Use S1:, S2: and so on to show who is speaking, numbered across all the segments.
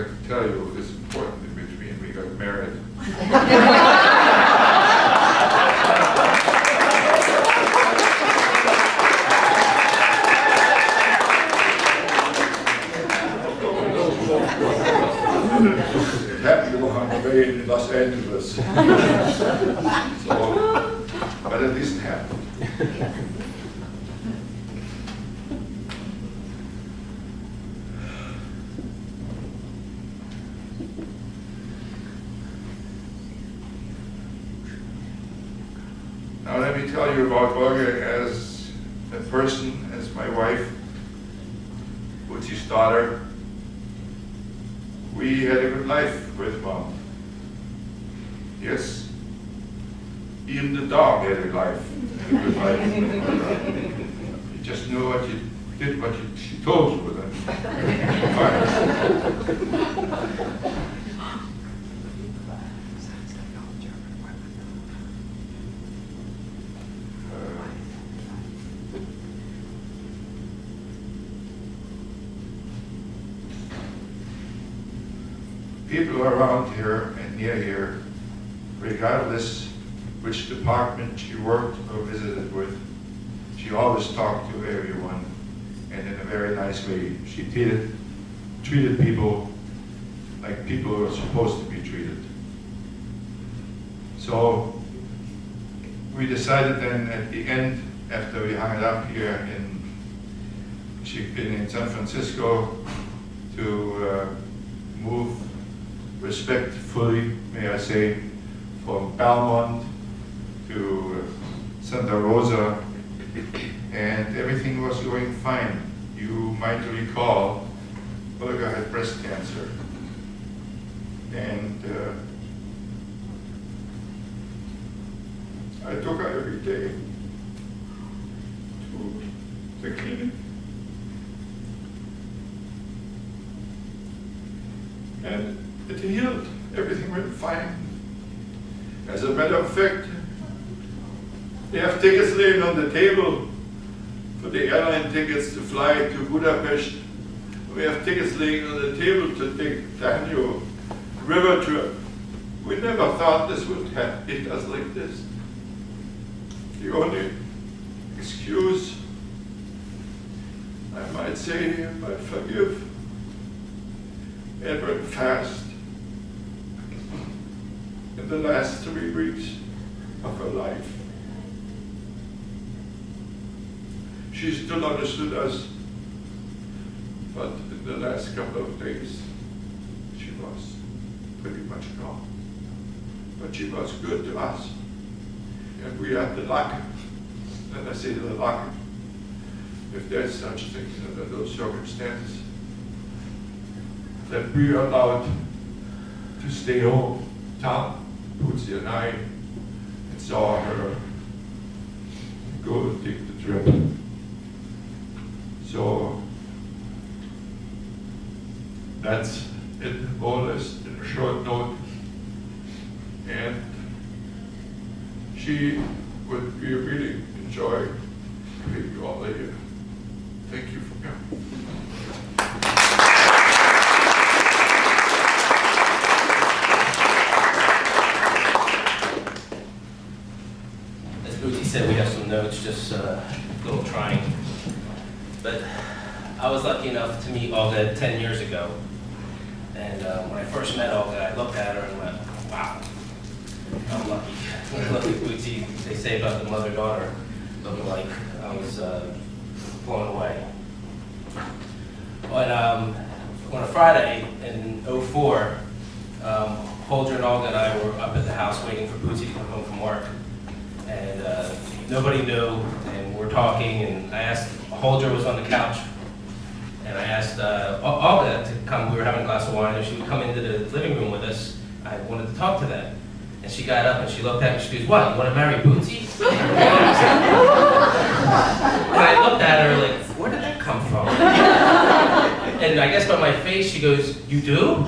S1: forgot to tell you, it's important in between, we got married. It happened on the way in Los Angeles. So, but at least it happened. Now let me tell you about Olga as a person, as my wife, Uzi's daughter. We had a good life with Mom. Yes, even the dog had a good life. You just knew what you did, what she told you. People around here and near here, regardless which department she worked or visited with, she always talked to everyone, and in a very nice way. She treated people like people were supposed to be treated. So we decided then at the end, after we hung it up here she'd been in San Francisco, to move respectfully, may I say, from Belmont to Santa Rosa, and everything was going fine. You might recall, Olga had breast cancer, and I took her every day to the clinic. And it healed. Everything went fine. As a matter of fact, we have tickets laying on the table for the airline tickets to fly to Budapest. We have tickets laying on the table to take the Danube river trip. We never thought this would hit us like this. The only excuse, I might say, I might forgive Edward fast in the last 3 weeks of her life. She still understood us, but in the last couple of days, she was pretty much gone. But she was good to us, and we had the luck, and I say the luck, if there's such things under those circumstances, that we are allowed to stay home. Tom, Putsy, and I saw her go and take the trip. So that's it, more or less, in a short note. And she would be really enjoy having you all here. Thank you for coming.
S2: Said we have some notes, just a little trying. But I was lucky enough to meet Olga 10 years ago. And when I first met Olga, I looked at her and went, wow, I'm lucky. Lucky Bootsy, they say about the mother-daughter looking like. I was blown away. But on a Friday in '04, Holger and Olga and I were up at the house waiting for Bootsy to come home from work. And nobody knew, and we're talking, and I asked, Holger was on the couch, and I asked Olga to come. We were having a glass of wine, and she would come into the living room with us. I wanted to talk to them. And she got up, and she looked at me, she goes, what, you want to marry Bootsy? And I looked at her like, where did that come from? And I guess by my face, she goes, you do?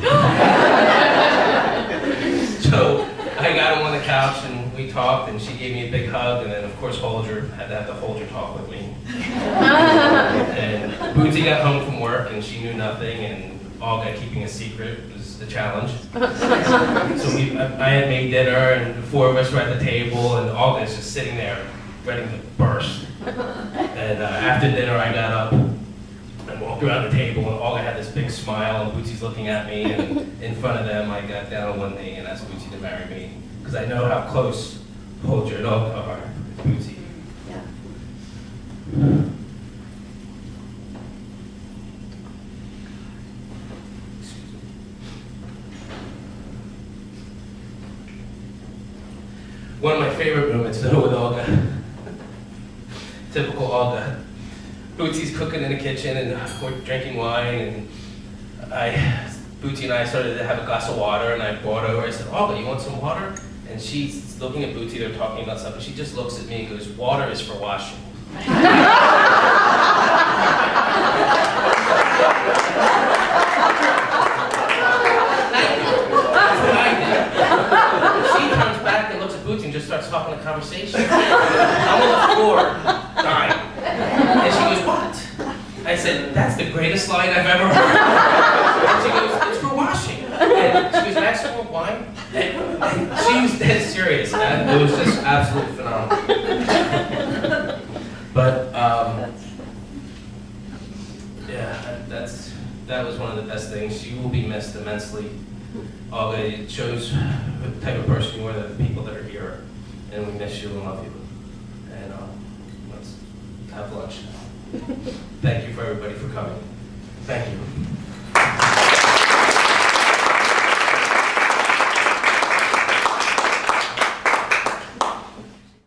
S2: So I got him on the couch, and we talked, and she gave me a big hug, and then of course Holger had to have the Holger talk with me. And Bootsy got home from work, and she knew nothing, and Olga keeping a secret was the challenge. So I had made dinner, and the four of us were at the table, and Olga's just sitting there ready to burst. And after dinner, I got up and walked around the table, and Olga had this big smile, and Bootsy's looking at me, and in front of them, I got down on one knee and asked Bootsy to marry me, because I know how close Holger and Olga are to Bootsy.
S3: Yeah.
S2: One of my favorite moments, though, with Olga, typical Olga. Bootsy's cooking in the kitchen, and we're drinking wine, and Bootsy and I started to have a glass of water, and I brought over, I said, Olga, you want some water? And she's looking at Bootsy, they're talking about stuff, and she just looks at me and goes, water is for washing. Just starts talking a conversation. I'm on the floor, dying. And she goes, what? I said, that's the greatest line I've ever heard. And she goes, it's for washing. And she goes, Max, you want wine? And she was dead serious. And it was just absolutely phenomenal. But, yeah, that was one of the best things. She will be missed immensely. Olga, it shows the type of person you are, the people that are here, and we miss you and love you. And let's have lunch. Thank you for everybody for coming. Thank you.